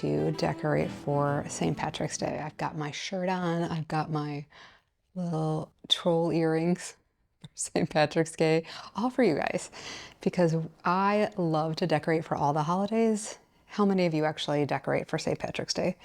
to decorate for St. Patrick's Day. I've got my shirt on, I've got my little troll earrings for St. Patrick's Day, all for you guys, because I love to decorate for all the holidays. How many of you actually decorate for St. Patrick's Day?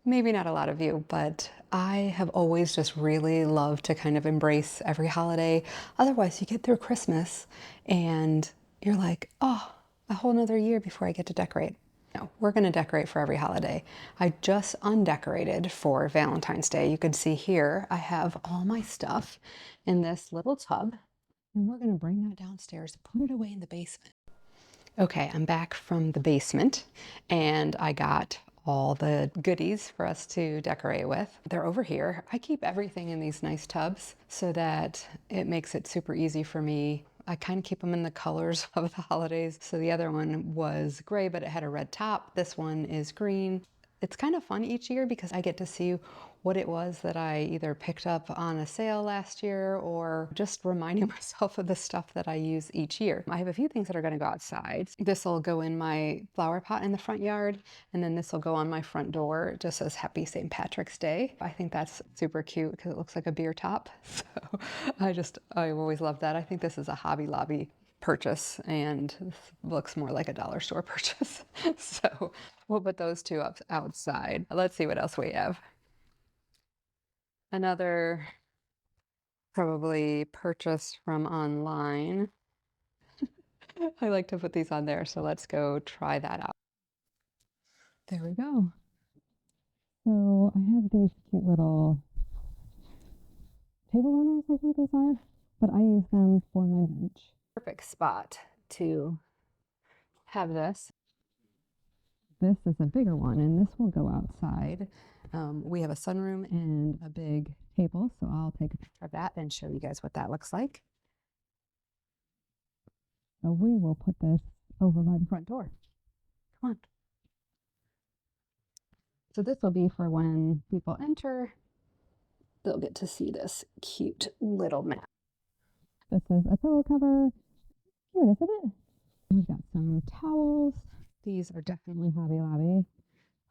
Maybe not a lot of you, but I have always just really loved to kind of embrace every holiday. Otherwise, you get through Christmas and you're like, oh, a whole nother year before I get to decorate. No, we're going to decorate for every holiday. I just undecorated for Valentine's Day. You can see here I have all my stuff in this little tub, and we're going to bring that downstairs, put it away in the basement. Okay, I'm back from the basement, and I got all the goodies for us to decorate with. They're over here. I keep everything in these nice tubs so that it makes it super easy for me. I kind of keep them in the colors of the holidays. So the other one was gray, but it had a red top. This one is green. It's kind of fun each year because I get to see what it was that I either picked up on a sale last year or just reminding myself of the stuff that I use each year. I have a few things that are going to go outside. This will go in my flower pot in the front yard, and then this will go on my front door. It just says Happy St. Patrick's Day. I think that's super cute because it looks like a beer top. So I've always loved that. I think this is a Hobby Lobby purchase, and this looks more like a dollar store purchase. So we'll put those two up outside. Let's see what else we have. Another probably purchased from online. I like to put these on there, so let's go try that out. There we go. So I have these cute little table runners, I think these are, but I use them for my bench. Perfect spot to have this. This is a bigger one, and this will go outside. We have a sunroom and a big table, so I'll take a picture of that and show you guys what that looks like. So we will put this over by the front door. Come on. So this will be for when people enter, they'll get to see this cute little mat. This is a pillow cover. Cute, isn't it? We've got some towels. These are definitely Hobby Lobby.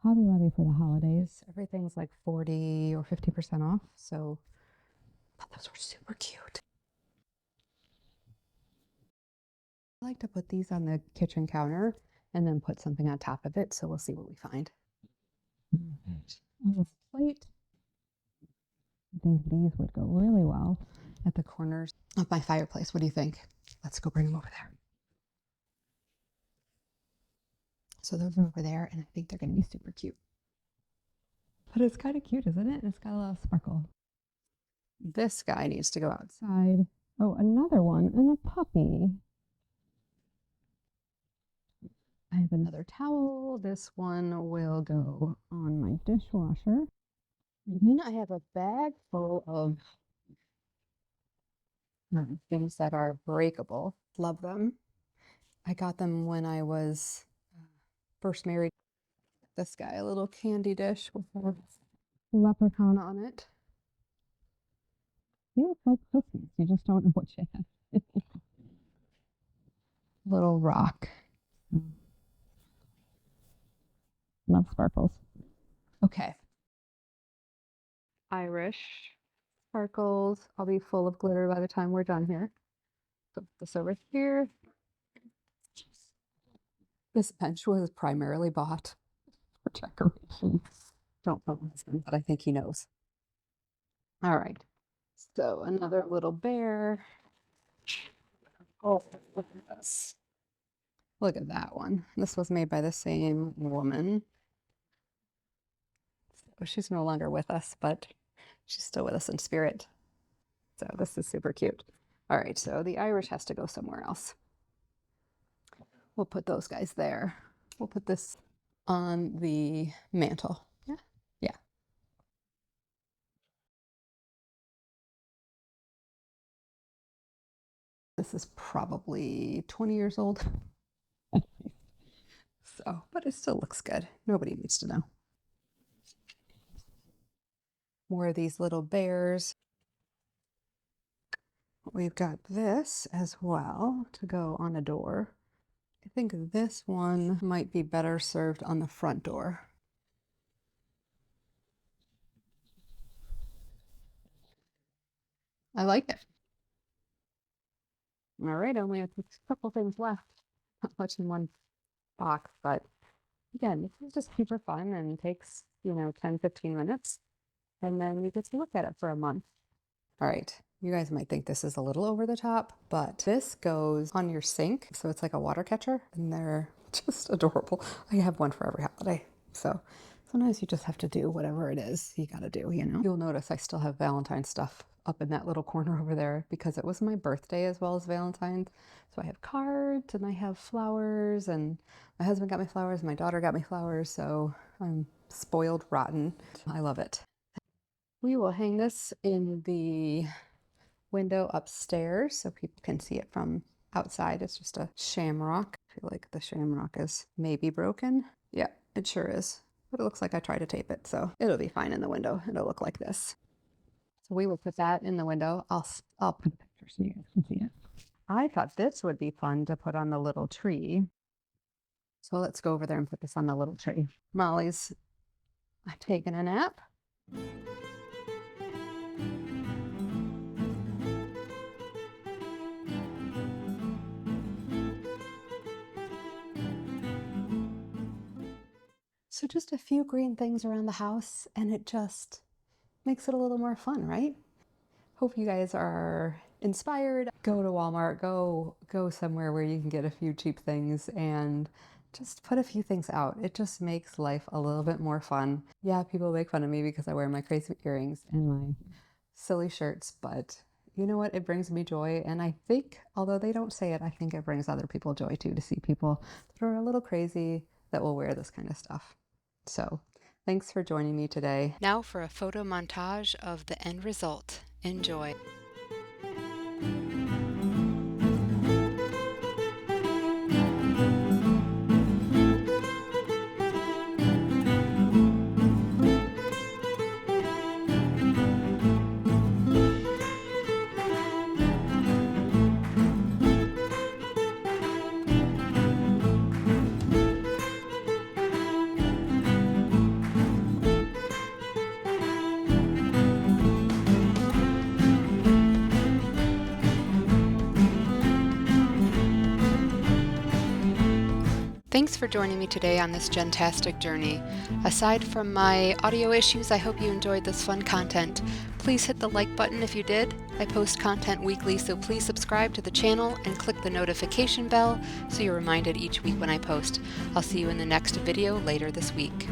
Hobby Lobby for the holidays. Everything's like 40 or 50% off. So I thought those were super cute. I like to put these on the kitchen counter and then put something on top of it. So we'll see what we find. On this plate, I think these would go really well at the corners of my fireplace. What do you think? Let's go bring them over there. So those are over there, and I think they're going to be super cute. But it's kind of cute, isn't it? It's got a lot of sparkle. This guy needs to go outside. Oh, another one, and a puppy. I have another towel. This one will go on my dishwasher. And then I have a bag full of things that are breakable. Love them. I got them when I was first married. This guy, a little candy dish with a leprechaun on it. Feels like Christmas. You just don't know what you have. Little rock. Love sparkles. Okay. Irish sparkles. I'll be full of glitter by the time we're done here. Put this over here. This bench was primarily bought for decoration. Don't tell my husband, but I think he knows. All right. So another little bear. Oh, look at this. Look at that one. This was made by the same woman. So she's no longer with us, but she's still with us in spirit. So this is super cute. All right, so the Irish has to go somewhere else. We'll put those guys there. We'll put this on the mantle. Yeah, yeah. This is probably 20 years old. So, but it still looks good. Nobody needs to know. More of these little bears. We've got this as well to go on a door. I think this one might be better served on the front door. I like it. All right, only a couple things left. Not much in one box, but again, this is just super fun and takes, 10, 15 minutes. And then you get to look at it for a month. All right, you guys might think this is a little over the top, but this goes on your sink. So it's like a water catcher and they're just adorable. I have one for every holiday. So sometimes you just have to do whatever it is you gotta do, You'll notice I still have Valentine's stuff up in that little corner over there because it was my birthday as well as Valentine's. So I have cards and I have flowers, and my husband got me flowers, my daughter got me flowers, so I'm spoiled rotten. I love it. We will hang this in the window upstairs so people can see it from outside. It's just a shamrock. I feel like the shamrock is maybe broken. Yeah, it sure is. But it looks like I tried to tape it, so it'll be fine in the window. It'll look like this. So we will put that in the window. I'll put a picture so you guys can see it. I thought this would be fun to put on the little tree. So let's go over there and put this on the little tree. Molly's taking a nap. So just a few green things around the house, and it just makes it a little more fun, right? Hope you guys are inspired. Go to Walmart, go somewhere where you can get a few cheap things and just put a few things out. It just makes life a little bit more fun. Yeah, people make fun of me because I wear my crazy earrings and my silly shirts, but you know what? It brings me joy. And I think, although they don't say it, I think it brings other people joy too, to see people that are a little crazy that will wear this kind of stuff. So thanks for joining me today. Now for a photo montage of the end result. Enjoy. Thanks for joining me today on this Gentastic journey. Aside from my audio issues, I hope you enjoyed this fun content. Please hit the like button if you did. I post content weekly, so please subscribe to the channel and click the notification bell so you're reminded each week when I post. I'll see you in the next video later this week.